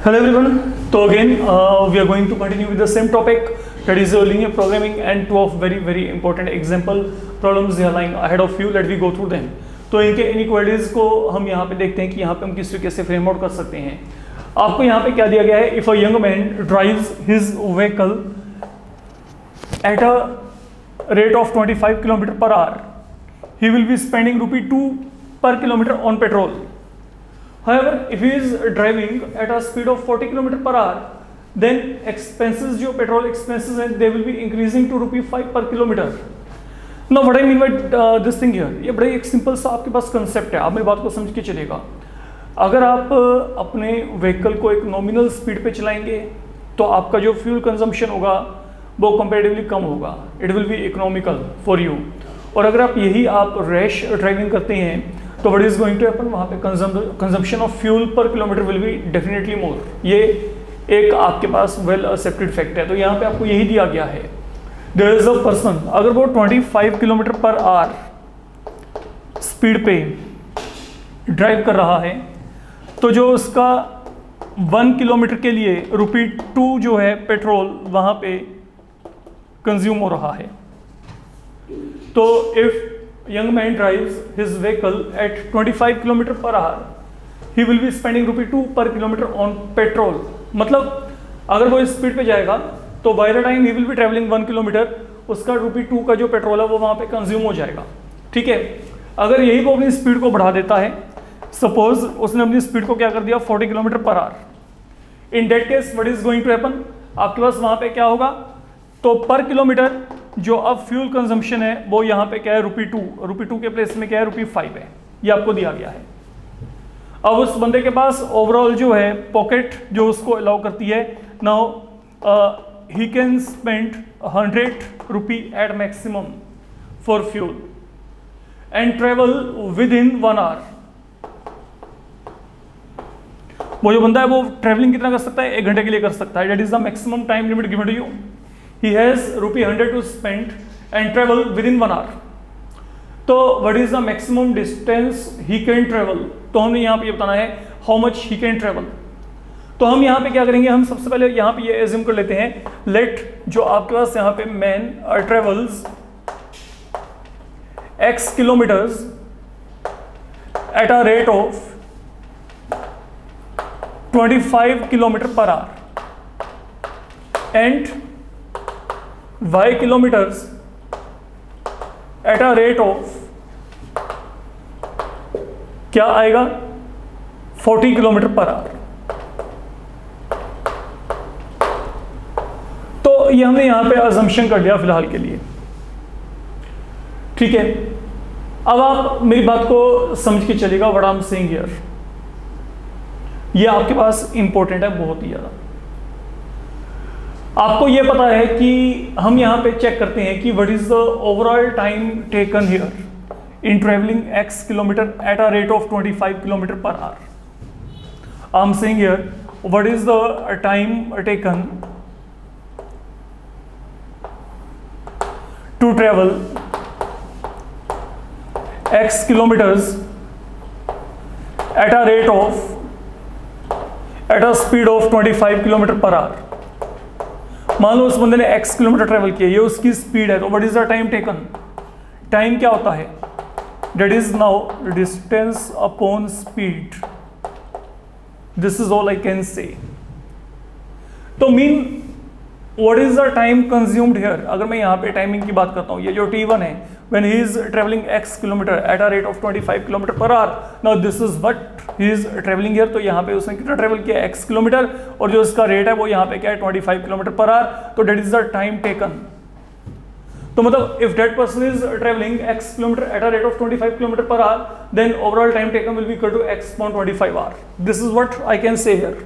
Hello everyone. So again, we are going to continue with the same topic, that is linear programming, and two of very important example problems they are lying ahead of you. Let me go through them. तो इनके inequalities को हम यहाँ पे देखते हैं कि यहाँ पे हम किस तरीके से फ्रेम आउट कर सकते हैं. आपको यहाँ पे क्या दिया गया है? If a young man drives his vehicle at a rate of 25 km per hour, he will be spending ₹2 per kilometer on petrol. However, if he is driving at a speed of 40 km per hour, then expenses, जो petrol expenses हैं, they will be increasing to ₹5 per kilometer. Now, what I mean by this thing here, ये बड़ा एक simple सा आपके पास concept है. आप मेरी बात को समझ के चलेगा. अगर आप अपने vehicle को एक nominal speed पे चलाएंगे, तो आपका जो fuel consumption होगा, वो comparatively कम होगा. It will be economical for you. और अगर आप यही आप rash driving करते हैं, तो what is going to happen, वहाँ पे consumption of fuel per kilometer will be definitely more. ये एक आपके पास well accepted fact है. तो यहाँ पे आपको यही दिया गया है. There is a person, अगर वो 25 km per hour स्पीड पे ड्राइव कर रहा है, तो जो उसका 1 किलोमीटर के लिए ₹2 जो है पेट्रोल वहाँ पे कंज्यूम हो रहा है. तो if young man drives his vehicle at 25 km per hour, he will be spending ₹2 per kilometer on petrol. मतलब अगर वो इस स्पीड पे जाएगा, तो by the time he will be traveling 1 kilometer, उसका ₹2 का जो पेट्रोल है वो वहाँ पे कंज्यूम हो जाएगा. ठीक है. अगर यही वो अपनी स्पीड को बढ़ा देता है, सपोज उसने अपनी स्पीड को क्या कर दिया 40 km per hour, in that case what is going to happen, आपके पास वहाँ पे क्या होगा, तो पर किलोमीटर जो अब फ्यूल कंजम्पशन है वो यहाँ पे क्या है ₹2 के प्लेस में क्या है ₹5 है. ये आपको दिया गया है. अब उस बंदे के पास ओवरऑल जो है पॉकेट जो उसको अलाउ करती है, now he can spend ₹100 at maximum for fuel and travel within 1 hour. वो जो बंदा है वो ट्रेवलिंग कितना कर सकता है, 1 घंटे के लिए कर सकता है. That is the maximum time limit given to you. He has ₹100 to spend and travel within 1 hour. तो what is the maximum distance he can travel? तो हमें यहाँ पे ये बताना है how much he can travel. तो हम यहाँ पे क्या करेंगे, हम सबसे पहले यहाँ पे ये assume कर लेते हैं, let जो आपके पास यहाँ पे man travels x kilometers at a rate of 25 km per hour and y kilometers at a rate of क्या आएगा 40 km per hour. तो ये हमने यहां पे assumption कर लिया फिलहाल के लिए. ठीक है. अब आप मेरी बात को समझ के चलेगा what I'm saying here. ये आपके पास इंपॉर्टेंट है बहुत ही ज्यादा. आपको ये पता है कि हम यहाँ पे चेक करते हैं कि what is the overall time taken here in travelling x kilometre at a rate of 25 km per hour. I am saying here what is the time taken to travel x kilometres at a rate of at a speed of 25 km per hour. मान लो उस बंदे ने x kilometre travel किया, ये उसकी speed है. तो what is the time taken, time क्या होता है, that is now distance upon speed. This is all I can say. तो mean what is the time consumed here. अगर मैं यहाँ पे टाइमिंग की बात करता हूँ, ये जो t1 है, when he is travelling x kilometre at a rate of 25 km per hour, now this is what he is travelling here. तो यहाँ पे उसने कितना ट्रेवल किया x किलोमीटर, और जो इसका रेट है वो यहाँ पे क्या है 25 km per hour. तो that is the time taken. तो मतलब if that person is travelling x kilometre at a rate of 25 km per hour, then overall time taken will be equal to x upon 25 hour. This is what I can say here.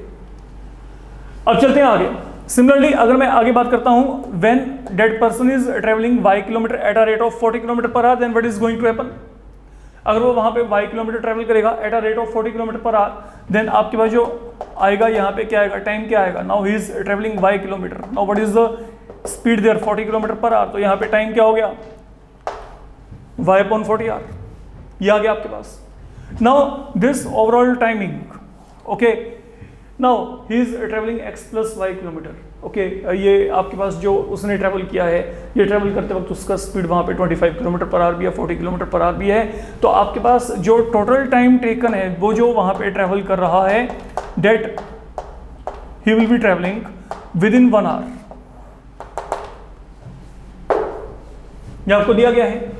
अब चलते हैं आगे. Similarly अगर मैं आगे बात करता हूं, when that person is travelling y kilometre at a rate of 40 km per hour, then what is going to happen. अगर वो वहां पे y किलोमीटर ट्रेवल करेगा at a rate of 40 km per hour, then आपके पास जो आएगा यहाँ पे क्या आएगा, टाइम क्या आएगा. Now he is travelling y kilometre. Now what is the speed there 40 km per hour. तो यहाँ पे टाइम क्या हो गया y upon 40 hour. ये आ गया आपके पास. Now this overall timing, okay, now he is travelling x plus y kilometre. Okay, ये आपके पास जो उसने ट्रेवल किया है, ये ट्रेवल करते वक्त उसका स्पीड वहाँ पे 25 किलोमीटर पर आवर भी है, 40 किलोमीटर पर आवर भी है। तो आपके पास जो टोटल टाइम टेकन है वो जो वहाँ पे ट्रेवल कर रहा है, that he will be travelling within 1 hour. ये आपको दिया गया है,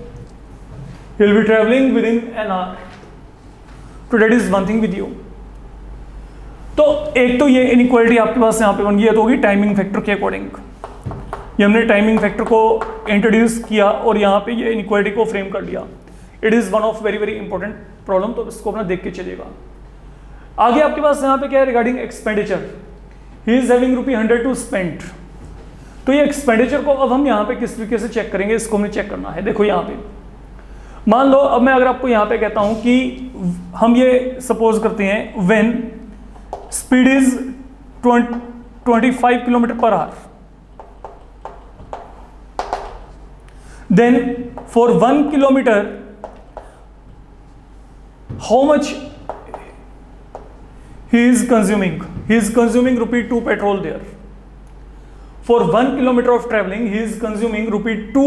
he will be traveling within an hour. तो that is one thing with you. तो एक तो ये इनइक्वालिटी आपके पास यहाँ पे बन गई है, तो होगी टाइमिंग फैक्टर के अकॉर्डिंग। ये हमने टाइमिंग फैक्टर को इंट्रोड्यूस किया और यहाँ पे ये इनइक्वालिटी को फ्रेम कर लिया। It is one of very very important problem, तो इसको अपना देख के चलिएगा। आगे आपके पास यहाँ पे क्या है, regarding expenditure, he is having ₹100 to spend. तो ये एक्सपेंडिचर को अब हम यहाँ पे किस तरीके से चेक करेंगे, इसको हमें चेक करना है। देखो यहाँ पे मान लो, अब मैं अगर आपको यहाँ पे कहता हूँ कि हम ये सपोज करते हैं when speed is 25 kilometre per hour, then for 1 kilometre how much he is consuming ₹2 petrol there. For 1 kilometer of traveling he is consuming ₹2,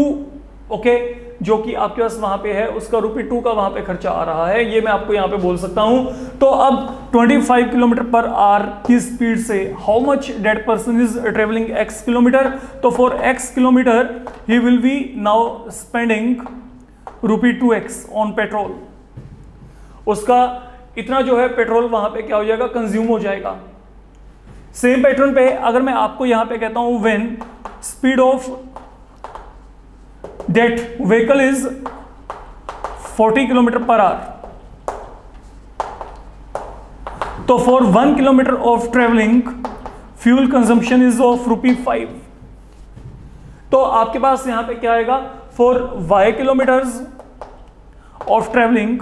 okay, जो कि आपके पास वहां पे है, उसका ₹2 का वहां पे खर्चा आ रहा है। ये मैं आपको यहां पे बोल सकता हूं। तो अब 25 किलोमीटर पर आवर की स्पीड से how much that person is travelling x kilometre, तो for x kilometre he will be now spending ₹2x on petrol. उसका इतना जो है पेट्रोल वहां पे क्या हो जाएगा, कंज्यूम हो जाएगा। सेम पैटर्न पे अगर मैं आपको यहां पे कहता हूं when speed of that vehicle is 40 kilometre per hour, तो for 1 kilometre of travelling fuel consumption is of ₹5। तो आपके पास यहां पे क्या आएगा, for y kilometres of travelling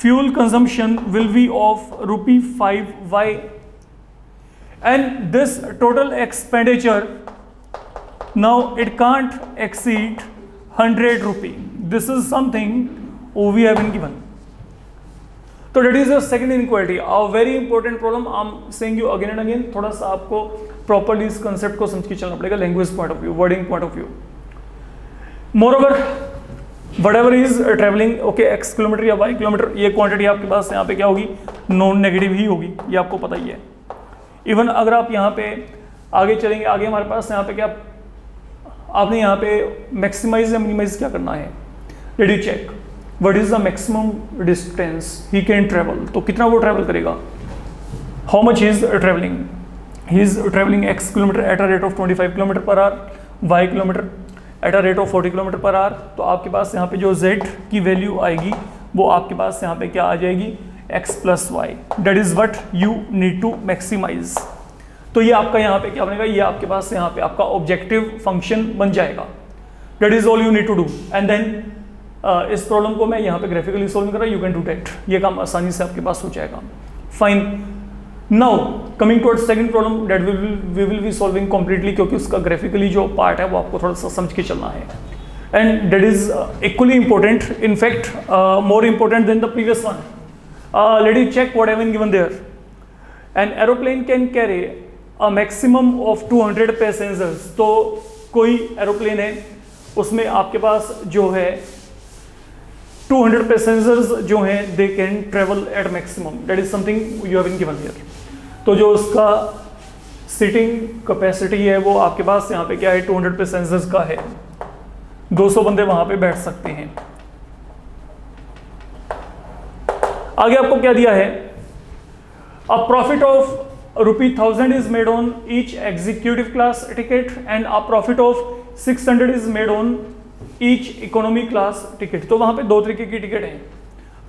fuel consumption will be of ₹5y, and this total expenditure now it can't exceed ₹100. This is something we have been given. So that is the second inequality, a very important problem. I'm saying you again and again, थोड़ा सा आपको properly इस concept को समझ के चलना पड़ेगा, language point of view, wording point of view. Moreover, whatever is traveling, okay, x kilometre या y किलोमीटर, ये क्वांटिटी आपके पास यहाँ पे क्या होगी, नॉन नेगेटिव ही होगी, ये आपको पता ही है। इवन अगर आप यहाँ पे आगे चलेंगे, आगे हमारे पास यहाँ पे क्या, आपने यहाँ पे मैक्सिमाइज या मिनिमाइज क्या करना है, let you check what is the maximum distance he can travel. तो कितना वो ट्रेवल करेगा, how much is travelling, he is travelling x kilometre at a rate of 25 kilometre per hour, y kilometre at a rate of 40 kilometre per hour. तो आपके पास यहाँ पे जो z की वैल्यू आएगी वो आपके पास यहाँ पे क्या आ जाएगी, x plus y. That is what you need to maximise. तो ये आपका यहाँ पे क्या बनेगा, ये आपके पास यहाँ पे आपका ऑब्जेक्टिव फंक्शन बन जाएगा। That is all you need to do, and then इस प्रॉब्लम को मैं यहाँ पे ग्राफिकली सॉल्व कर रहा हूँ, यू कैन डू दैट। ये काम आसानी से आपके पास हो जाएगा। Fine, now coming towards second problem that we will be solving completely, क्योंकि उसका ग्राफिकली जो पार्ट है वो आपको थोड़ा सा समझ के चलना है, and that is equally important, in fact more important than the previous one. Let you check what have been given there. An aeroplane can carry a maximum of 200 passengers. तो कोई एरोप्लेन है, उसमें आपके पास जो है 200 पैसेंजर्स जो हैं they can travel at maximum, that is something you have been given here. तो जो उसका सीटिंग कैपेसिटी है वो आपके पास यहाँ पे क्या है, 200 पैसेंजर्स का है, 200 बंदे वहां पे बैठ सकते हैं। आगे आपको क्या दिया है, अ profit of ₹1000 is made on each executive class ticket and a profit of 600 is made on each economy class ticket। तो वहां पे दो तरीके की टिकट हैं,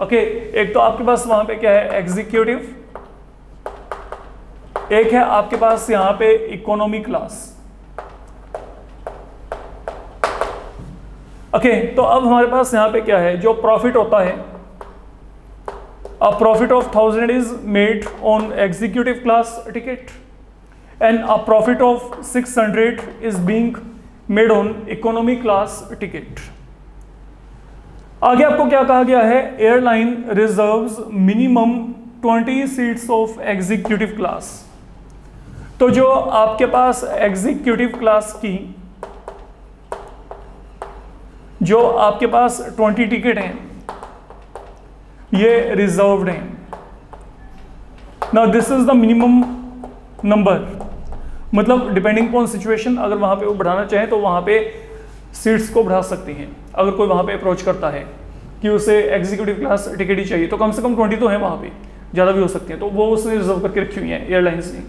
ओके। एक तो आपके पास वहां पे क्या है, एग्जीक्यूटिव, एक है आपके पास यहां पे इकोनॉमी क्लास, ओके। तो अब हमारे पास यहां पे क्या है, जो प्रॉफिट होता है, a profit of 1000 is made on executive class ticket and a profit of 600 is being made on economy class ticket। आगे आपको क्या कहा गया है, airline reserves minimum 20 seats of executive class. तो जो आपके पास एग्जीक्यूटिव क्लास की जो आपके पास 20 टिकट हैं ये रिजर्व्ड हैं। Now this is the minimum number, मतलब डिपेंडिंग अपॉन सिचुएशन अगर वहां पे वो बढ़ाना चाहे तो वहां पे सीट्स को बढ़ा सकती हैं। अगर कोई वहां पे अप्रोच करता है कि उसे एग्जीक्यूटिव क्लास टिकट ही चाहिए तो कम से कम 20 तो है वहां पे, ज़्यादा भी हो सकती हैं, तो वो उसने रिजर्व करके रखी हुई हैं एयरलाइंस ने।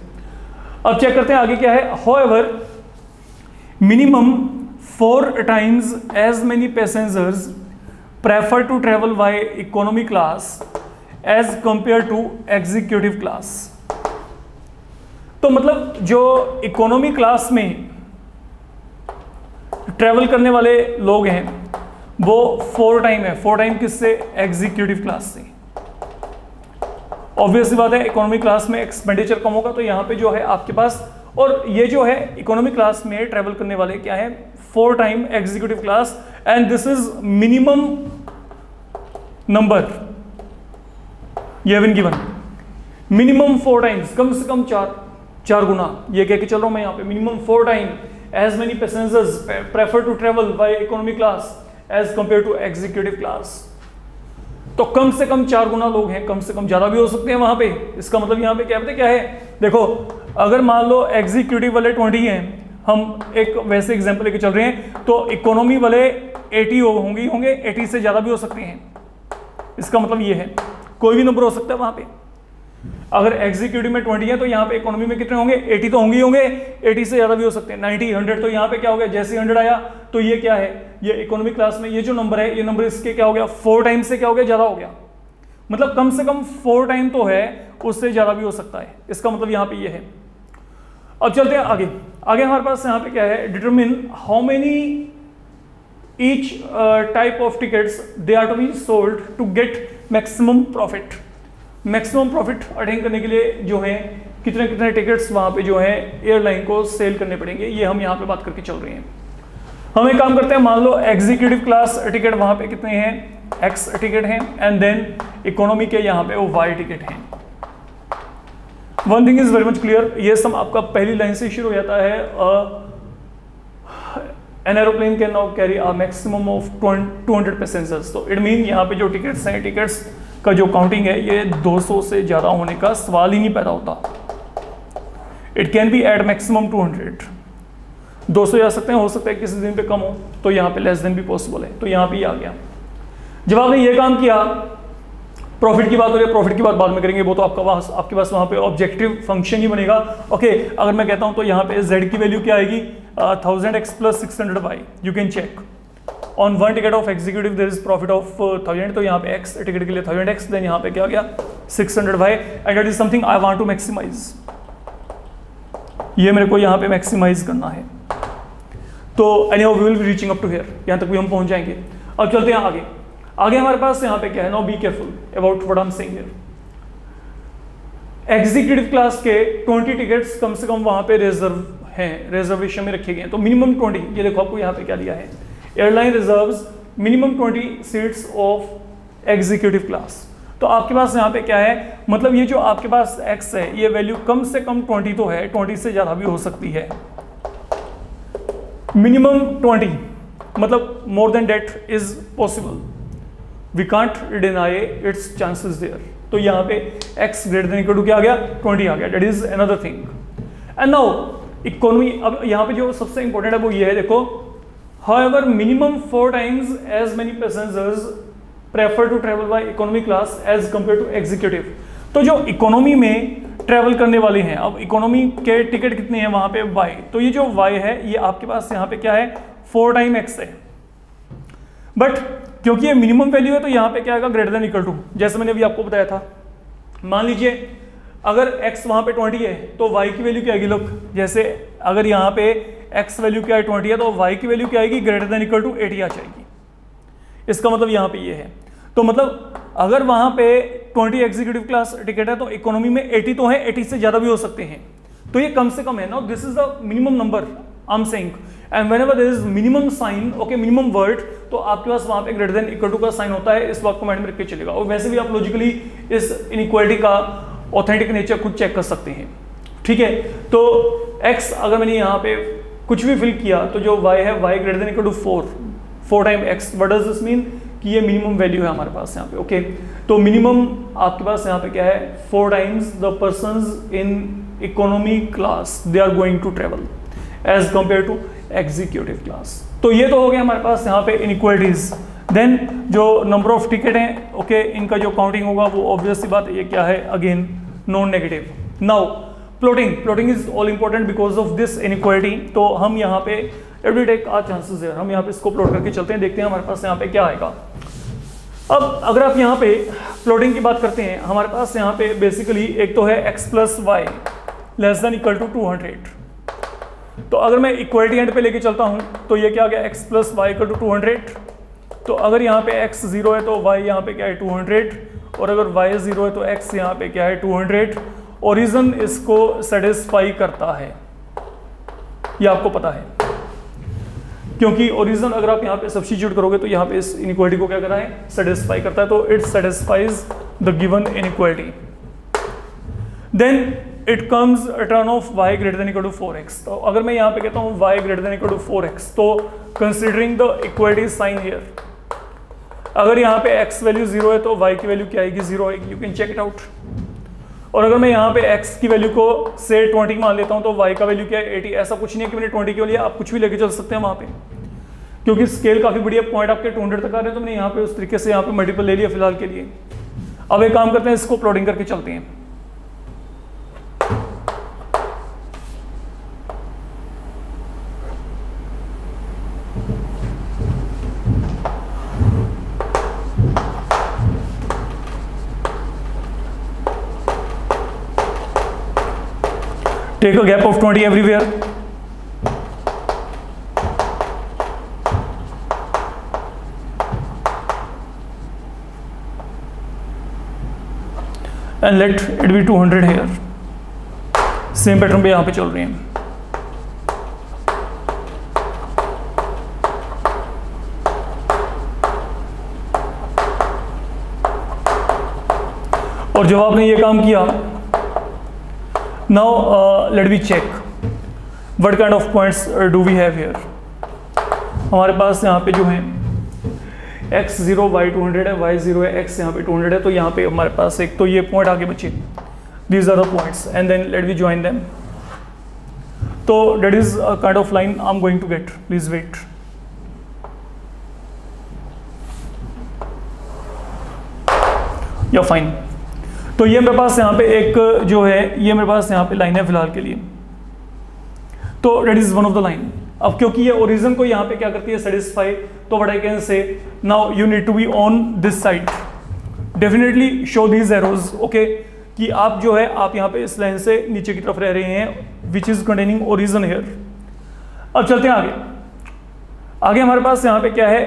अब चेक करते हैं आगे क्या है। However minimum 4 times as many passengers prefer to travel by economy class as compared to executive class। तो मतलब जो इकोनॉमी क्लास में ट्रेवल करने वाले लोग हैं वो 4 टाइम है। 4 टाइम किससे? एग्जीक्यूटिव क्लास से। ऑब्वियसली बात है इकोनॉमी क्लास में एक्सपेंडिचर कम होगा, तो यहां पे जो है आपके पास, और ये जो है इकोनॉमी क्लास में ट्रेवल करने वाले क्या है 4 time executive class, and this is minimum number ये have been given. Minimum 4 times, कम से कम 4 गुना, ये कह के चल रहा हूं मैं यहाँ पे। Minimum 4 time as many passengers prefer to travel by economy class as compared to executive class. तो कम से कम 4 गुना लोग हैं, कम से कम, ज्यादा भी हो सकते हैं वहां पे। इसका मतलब यहाँ पे क्या पता क्या है, देखो अगर मान लो एग्जीक्यूटिव वाले 20 हैं, हम एक वैसे एग्जांपल लेके चल रहे हैं, तो इकोनॉमी वाले 80 होंगे 80 से ज्यादा भी हो सकते हैं। इसका मतलब ये है कोई भी नंबर हो सकता है वहां पे। अगर एग्जीक्यूटिव में 20 है तो यहाँ पे इकोनॉमी में कितने होंगे 80 तो होंगे ही होंगे, 80 से ज्यादा भी हो सकते हैं 90 100। तो यहाँ पे क्या हो गया, जैसे 100 आया तो ये क्या है, ये इकोनॉमी क्लास में ये जो नंबर है ये नंबर इसके क्या हो गया 4 टाइम से क्या हो गया, ज्यादा हो गया। मतलब कम से कम 4 टाइम तो है, उससे ज्यादा भी हो सकता है। इसका मतलब यहाँ पे ये है। अब चलते हैं आगे। आगे हमारे पास यहाँ पे क्या है, determine how many each type of tickets they are to be sold to get maximum profit. Maximum profit attain करने के लिए जो है कितने कितने टिकट्स वहां पे जो है एयरलाइन को सेल करने पड़ेंगे, ये हम यहाँ पे बात करके चल रहे हैं। हम एक काम करते हैं, मान लो एग्जीक्यूटिव क्लास टिकट वहां पे कितने हैं, X टिकट हैं, एंड देन इकोनॉमी के यहाँ पे वो Y टिकट हैं। One thing is very much clear, ये सब आपका पहली लाइन से शुरू हो जाता है। N aeroplane can now carry a maximum of 200 passengers. तो इट मीन यहाँ पे जो टिकट्स हैं, टिकट्स का जो काउंटिंग है ये 200 से ज़्यादा होने का सवाल ही नहीं पैदा होता। It can be at maximum 200, 200 जा सकते हैं, हो सकता है किसी दिन पे कम हो, तो यहाँ पे लेस देन भी पॉसिबल है। तो यहाँ पे आ गया। जब आपने ये काम किया, प्रॉफिट की बात हो रही है, प्रॉफिट की बात बाद में करेंगे, वो तो आपके पास वहाँ पे ऑब्जेक्टिव फंक्शन ही बनेगा। ओके, अगर मैं कहता हूँ तो यहाँ पे z की वैल्यू क्या आएगी 1000x + 600y। You can check on 1 ticket of executive there is profit of 1000। तो यहाँ पे x टिकट के लिए 1000x, देन यहाँ पे क्या हो गया 600y, and that is something I want to maximise. ये मेरे को यहाँ पे मैक्सिमाइज करना है। तो anyhow we will be reaching up to here, यहाँ तक भी हम पहुंच जाएंगे। अब चलते हैं आगे। आगे हमारे पास यहाँ पे क्या है, now be careful about what I am saying here. Executive class के 20 टिकट्स कम से कम वहां पे रिजर्व हैं, रिजर्वेशन में रखे गए हैं। तो मिनिमम 20, ये देखो आपको यहाँ पे क्या दिया है, airline reserves minimum 20 seats of executive class. तो आपके पास यहाँ पे क्या है, मतलब ये जो आपके पास x है ये वैल्यू कम से कम 20 तो है, 20 से ज्यादा भी हो सकती है। मिनिमम 20 मतलब more than that is possible, we can't deny its chances there. तो यहाँ पे x greater than equal to क्या आ गया 20 आ गया, that is another thing. And now economy, अब यहाँ पे जो सबसे इंपॉर्टेंट है वो ये है, देखो however minimum 4 times as many passengers prefer to travel by economy class as compared to executive। तो जो इकोनॉमी में ट्रेवल करने वाले हैं, अब इकोनॉमी के टिकट कितने हैं वहां पे y, तो ये जो y है ये आपके पास यहाँ पे क्या है 4 टाइम x है। बट क्योंकि ये मिनिमम वैल्यू है तो यहाँ पे क्या आएगा ग्रेटर देन इक्वल टू, जैसे मैंने अभी आपको बताया था। मान लीजिए अगर x वहां पे 20 है तो y की वैल्यू क्या आएगी, लोग जैसे अगर यहाँ पे x वैल्यू क्या है 20 है तो y की वैल्यू क्या आएगी ग्रेटर देन इक्वल टू 80 आ जाएगी। इसका मतलब यहाँ पे ये है, तो मतलब अगर वहां पे 20 एग्जीक्यूटिव क्लास टिकट है तो इकोनॉमी में 80 तो है, 80 से ज्यादा भी हो सकते हैं। तो ये कम से कम है ना, this is the minimum number I am saying, and whenever there is minimum sign, okay, minimum word, तो आपके पास वहां पे ग्रेटर देन इक्वल टू का साइन होता है। इस बात को माइंड में रख के चलेगा। और वैसे भी आप लॉजिकली इस इनइक्वालिटी का ऑथेंटिक नेचर खुद चेक कर सकते हैं, ठीक है। तो x अगर मैंने यहाँ पे कुछ भी फिल किया तो जो y है y greater than equal to 4 time x, what does this mean कि ये मिनिमम वैल्यू है हमारे पास यहाँ पे, ओके। तो मिनिमम आपके पास यहाँ पे क्या है, 4 times the persons in economy class they are going to travel as compared to executive class. तो ये तो हो गया हमारे पास यहाँ पे इनइक्वालिटीज। देन जो नंबर ऑफ टिकट हैं, ओके, इनका जो काउंटिंग होगा वो ऑब्वियस सी बात ये क्या है, again non negative. Now plotting is all important because of this inequality. तो हम यहाँ पे एवरी टेक आर चांसेस है, हम यहाँ पे इसको प्लॉट करके चलते हैं, देखते हैं हमारे पास यहाँ पे क्या आएगा। अब अगर आप यहाँ पे प्लॉटिंग की बात करते हैं, हमारे पास यहाँ पे बेसिकली एक तो है x plus y less than equal to 200। तो अगर मैं इक्वलिटी एंड पे लेके चलता हूँ तो ये क्या आ गया, x plus y equal to 200। तो अगर यहाँ पे x 0 है तो y यहाँ पे क्या है 200, और अगर y 0 है तो x यहाँ पे क्या है 200। ओरिजिन इसको सेटिस्फाई करता है, ये आपको पता है, क्योंकि ओरिजिन अगर आप यहाँ पे सब्स्टिट्यूट करोगे तो यहाँ पे इस इनइक्वालिटी को क्या करना है, सेटिस्फाई करता है। तो it satisfies the given inequality. Then it comes return of y greater than equal to 4x। तो अगर मैं यहाँ पे कहता हूँ y greater than equal to 4x, तो considering the equality sign here, अगर यहाँ पे x वैल्यू 0 है तो y की वैल्यू क्या आएगी, 0 आएगी, you can check it out. और अगर मैं यहाँ पे x की वैल्यू को से 20 मान लेता हूँ तो y का वैल्यू क्या है 80। ऐसा कुछ नहीं है कि मैंने 20 क्यों लिया, आप कुछ भी लेके चल सकते हैं वहाँ पे, क्योंकि स्केल काफी बढ़िया, पॉइंट आपके 200 तक आ रहे हैं, तो मैंने यहाँ पे उस तरीके से यहाँ पे मल्टीपल ले लिया फिलहाल के लिए। अब एक काम करते हैं, इसको प्लॉटिंग करके चलते हैं। Take a gap of 20 everywhere. And let it be 200 here. Same pattern पे यहाँ पे चल रही हैं। और जब आपने ये काम किया, now let me check what kind of points do we have here। हमारे पास यहाँ पे जो है x0 y200 है, y0 है, x यहाँ पे 200 है। तो यहाँ पे हमारे पास एक तो ये पॉइंट आगे बचे, these are the points, and then let me join them। तो that is a kind of line I'm going to get, please wait। या फाइन। तो ये मेरे पास यहाँ पे एक जो है, ये मेरे पास यहाँ पे लाइन है फिलहाल के लिए, तो that is one of the line. अब क्योंकि ये ओरिजिन को यहाँ पे क्या करती है, सेटिस्फाई, तो what I can say, now you need to be on this side, definitely show these arrows, okay, कि आप जो है आप यहाँ पे इस लाइन से नीचे की तरफ रह रहे हैं, which is containing origin here. अब चलते हैं आगे। आगे हमारे पास यहाँ पे क्या है,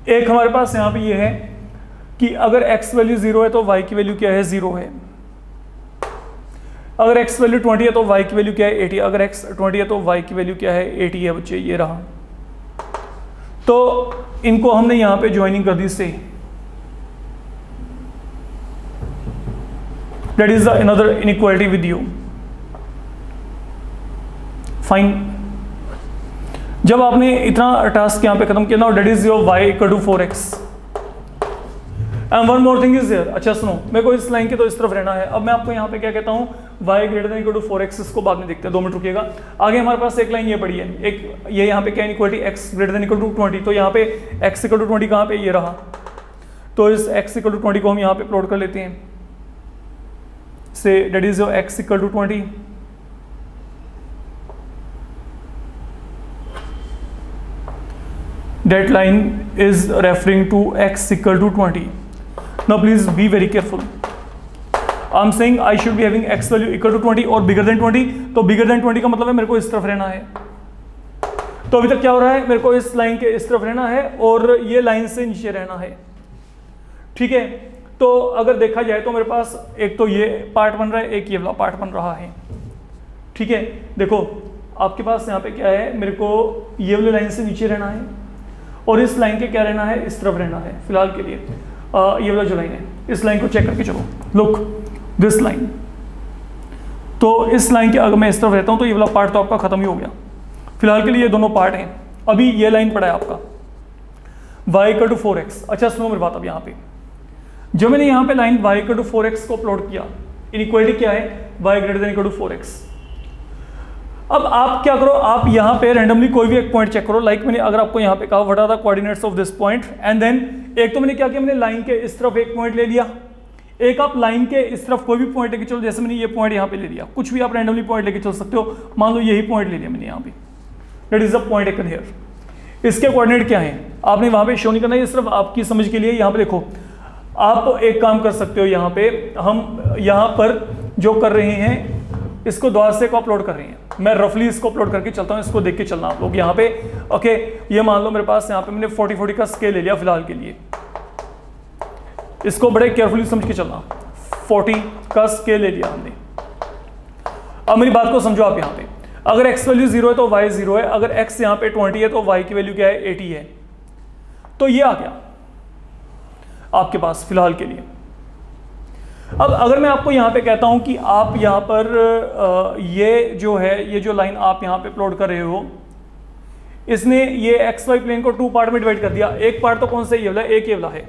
एक हमारे पास यहाँ पे ये है कि अगर x वैल्यू 0 है तो y की वैल्यू क्या है, 0 है। अगर x वैल्यू 20 है तो y की वैल्यू क्या है, 80। अगर x 20 है तो y की वैल्यू क्या है, 80 है बच्चे, ये रहा। तो इनको हमने यहां पे ज्वाइनिंग कर दी से, that is another inequality with you, fine. जब आपने इतना टास्क यहां पे खत्म किया ना, that is your y equal to 4x। And one more thing is there. अच्छा सुनो, मेरे को इस लाइन के तो इस तरफ रहना है। अब मैं आपको यहाँ पे क्या कहता हूँ, y greater than equal to 4x, इसको बाद में देखते हैं, 2 मिनट रुकिएगा। आगे हमारे पास एक लाइन ये पड़ी है, एक ये यहाँ पे क्या inequality, x greater than equal to 20। तो यहाँ पे x इक्वल टू 20 कहाँ पे, ये रहा। तो इस x इक्वल टू 20 को हम यहाँ पे प्लॉट कर लेते हैं, say that is your x equal to 20। That line is referring to x equal to 20. Now please be very careful. I'm saying I should be having x value equal to 20 or bigger than 20. तो bigger than 20 का मतलब है मेरे को इस तरफ रहना है। तो अभी तक क्या हो रहा है, मेरे को इस लाइन के इस तरफ रहना है और ये लाइन से नीचे रहना है, ठीक है। तो अगर देखा जाए तो मेरे पास एक तो ये पार्ट बन रहा है, एक ये वाला पार्ट बन रहा है, ठीक है। देखो आपके पास यहाँ पे क्या है, मेरे को ये वाली लाइन से नीचे रहना है और इस लाइन के क्या रहना है, इस तरफ रहना है फिलहाल के लिए। ये वाला जो लाइन है, इस लाइन को चेक करके चलो, लुक दिस लाइन। तो इस लाइन के अगर मैं इस तरफ रहता हूँ तो ये वाला पार्ट तो आपका खत्म ही हो गया। फिलहाल के लिए ये दोनों पार्ट हैं। अभी ये लाइन पड़ा है आपका y = 4x। अच्छा सुनो मेरी बात, अब यहाँ पे जब मैंने यहाँ पे लाइन y = 4x को प्लॉट किया, इनइक्वालिटी क्या है, y > 4x। अब आप क्या करो, आप यहाँ पे रैंडमली कोई भी एक पॉइंट चेक करो। लाइक मैंने अगर आपको यहाँ पे कहा what are the coordinates of this point, and then एक तो मैंने क्या किया, मैंने लाइन के इस तरफ एक पॉइंट ले लिया, एक आप लाइन के इस तरफ कोई भी पॉइंट लेके चलो, जैसे मैंने ये पॉइंट यहाँ पे ले लिया, कुछ भी आप रैंडमली पॉइंट लेके चल सकते हो, मान लो यही पॉइंट ले लिया मैंने यहाँ पे, that is the point taken here. इसके कोऑर्डिनेट क्या है आपने वहां पे शो नहीं करना है, सिर्फ आपकी समझ के लिए। यहाँ पे देखो, आप एक काम कर सकते हो, यहाँ पे हम यहाँ पर जो कर रहे हैं इसको द्वार से को अपलोड कर रहे हैं, मैं रफली इसको अपलोड करके चलता हूँ, इसको देख के चलना आप लोग यहाँ पे। ओके, ये मान लो मेरे पास यहाँ पे मैंने 40-40 का स्केल ले लिया फिलहाल के लिए, इसको बड़े केयरफुली समझ के चलना, 40 का स्केल ले लिया हमने। अब मेरी बात को समझो आप, यहाँ पे अगर x वैल्यू 0 है तो y 0 है, अगर x यहाँ पे 20 है तो y की वैल्यू क्या है, 80 है। तो ये आ गया आपके पास फिलहाल के लिए। अब अगर मैं आपको यहाँ पे कहता हूँ कि आप यहाँ पर ये जो है, ये जो लाइन आप यहाँ पे प्लॉट कर रहे हो, इसने ये एक्स वाई प्लेन को 2 पार्ट में डिवाइड कर दिया। एक पार्ट तो कौन सा, ये वाला, एक ये वाला है।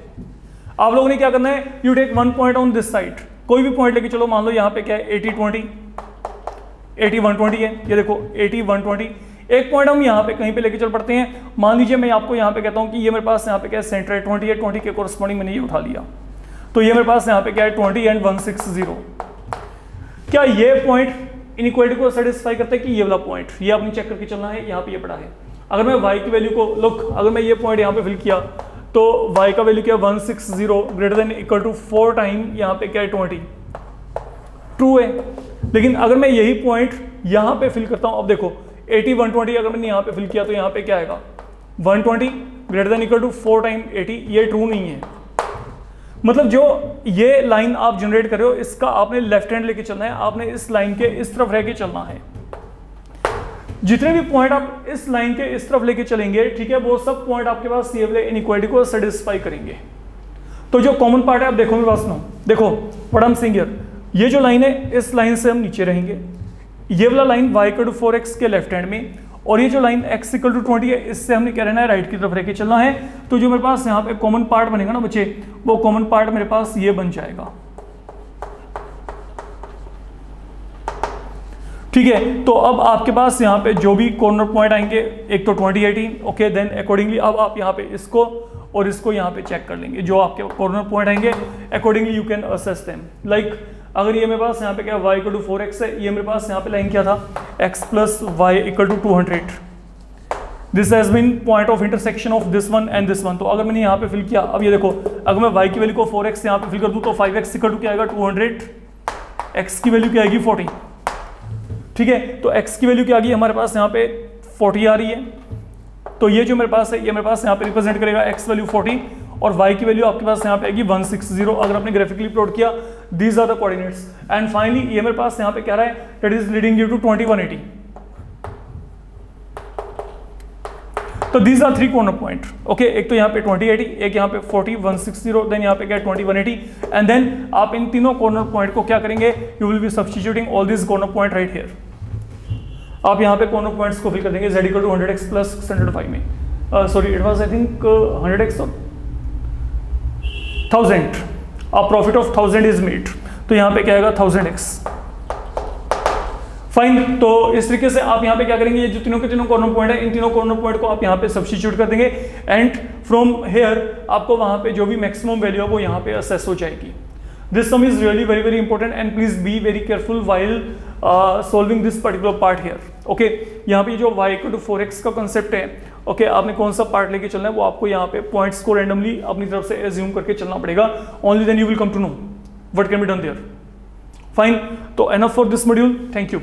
आप लोगों ने क्या करना है, you take 1 point on this side, कोई भी पॉइंट लेके चलो, मान लो यहाँ पे क्या है 80-20, 80-120 है, ये देखो 80-120। एक पॉइंट हम यहाँ पे कहीं पे लेके चल पड़ते हैं, मान लीजिए मैं आपको यहाँ पे कहता हूँ कि ये मेरे पास यहाँ पे क्या है, सेंटर है 20 है, 20 के कोरस्पॉन्डिंग मैंने ये उठा लिया, तो ये मेरे पास यहाँ पे क्या है 20 एंड 160। क्या ये पॉइंट इनइक्वालिटी को सेटिस्फाई करता है कि ये वाला पॉइंट, ये आपने चेक करके चलना है, यहाँ पे ये पड़ा है। अगर मैं y की वैल्यू को, लुक अगर मैं ये पॉइंट यहाँ पे फिल किया तो y का वैल्यू क्या है 160 greater than equal to 4 time यहाँ पे क्या है 20, ट्रू है। लेकिन अगर मैं यही पॉइंट यहाँ पे फिल करता हूँ, अब देखो 80-120 अगर मैंने यहाँ पे फिल किया तो यहाँ पे क्या आएगा 120 greater than equal to 4 time 80, ये ट्रू नहीं है। मतलब जो ये लाइन आप जनरेट कर रहे हो इसका आपने लेफ्ट हैंड लेके चलना है, आपने इस लाइन के इस तरफ रह के चलना है। जितने भी पॉइंट आप इस लाइन के इस तरफ लेके चलेंगे, ठीक है, वो सब पॉइंट आपके पास ये वाले इनइक्वालिटी को सेटिस्फाई करेंगे। तो जो कॉमन पार्ट है आप देखो मेरे पास ना, देखो what I am saying here, ये जो लाइन है इस लाइन से हम नीचे रहेंगे, ये वाला लाइन y = 4x के लेफ्ट हैंड में, और ये जो लाइन x = 20 है इससे हमने क्या रहना है, राइट की तरफ रह के चलना है। तो जो मेरे पास यहाँ पे कॉमन पार्ट बनेगा ना बच्चे, वो कॉमन पार्ट मेरे पास ये बन जाएगा, ठीक है। तो अब आपके पास यहाँ पे जो भी कॉर्नर पॉइंट आएंगे, एक तो 20-80, ओके, देन अकॉर्डिंगली अब आप यहाँ पे इसको और इसको यहाँ पे चेक कर लेंगे, जो आपके कॉर्नर पॉइंट आएंगे accordingly you can assess them. Like अगर ये मेरे पास यहाँ पे क्या y = 4x है, ये मेरे पास यहाँ पे लाइन क्या था x + y = 200, this has been point of intersection of this one and this one. तो अगर मैंने यहाँ पे फिल किया, अब ये देखो अगर मैं y की वैल्यू को 4x यहाँ पे फिल कर दूँ तो 5x = क्या आएगा 200, x की वैल्यू क्या आएगी 40, ठीक है। तो x की वैल्यू क्या आ गई हमारे पास यहाँ पे 40 आ रही है, तो ये जो मेरे पास है ये मेरे पास यहाँ पे रिप्रेजेंट करेगा x वैल्यू 40 और y की वैल्यू आपके पास यहाँ पे आएगी 160। अगर आपने ग्राफिकली प्लॉट किया, these are the coordinates and finally ये मेरे पास यहाँ पे क्या रहा है, that is leading you to 2180। तो these are 3 corner point, okay, एक तो यहाँ पे 2080, एक यहाँ पे 40 160, देन यहाँ पे क्या 2180, एंड देन आप इन तीनों कॉर्नर पॉइंट को क्या करेंगे, you will be substituting all this corner point right here. आप यहाँ पे कॉर्नर पॉइंट्स को फिल कर देंगे z = 100x + 605 में, sorry it was I think 100x और 1000, a profit of 1000 is made, तो यहाँ पे क्या आएगा 1000x, फाइन। तो इस तरीके से आप यहाँ पे क्या करेंगे, ये जो तीनों के तीनों कॉर्नर पॉइंट है, इन तीनों कॉर्नर पॉइंट को आप यहाँ पे सब्स्टिट्यूट कर देंगे एंड फ्रॉम हेयर आपको वहाँ पे जो भी मैक्सिमम वैल्यू है वो यहाँ पे असेस हो जाएगी। This some is really very very important and please be very careful while solving this particular part here, okay. यहाँ पे जो y = 4x का कंसेप्ट है, ओके, आपने कौन सा पार्ट लेके चलना है वो आपको यहाँ पे पॉइंट्स को रैंडमली अपनी तरफ से एज्यूम करके चलना पड़ेगा, only then you will come to know what can be done there, fine. तो enough for this module, thank you.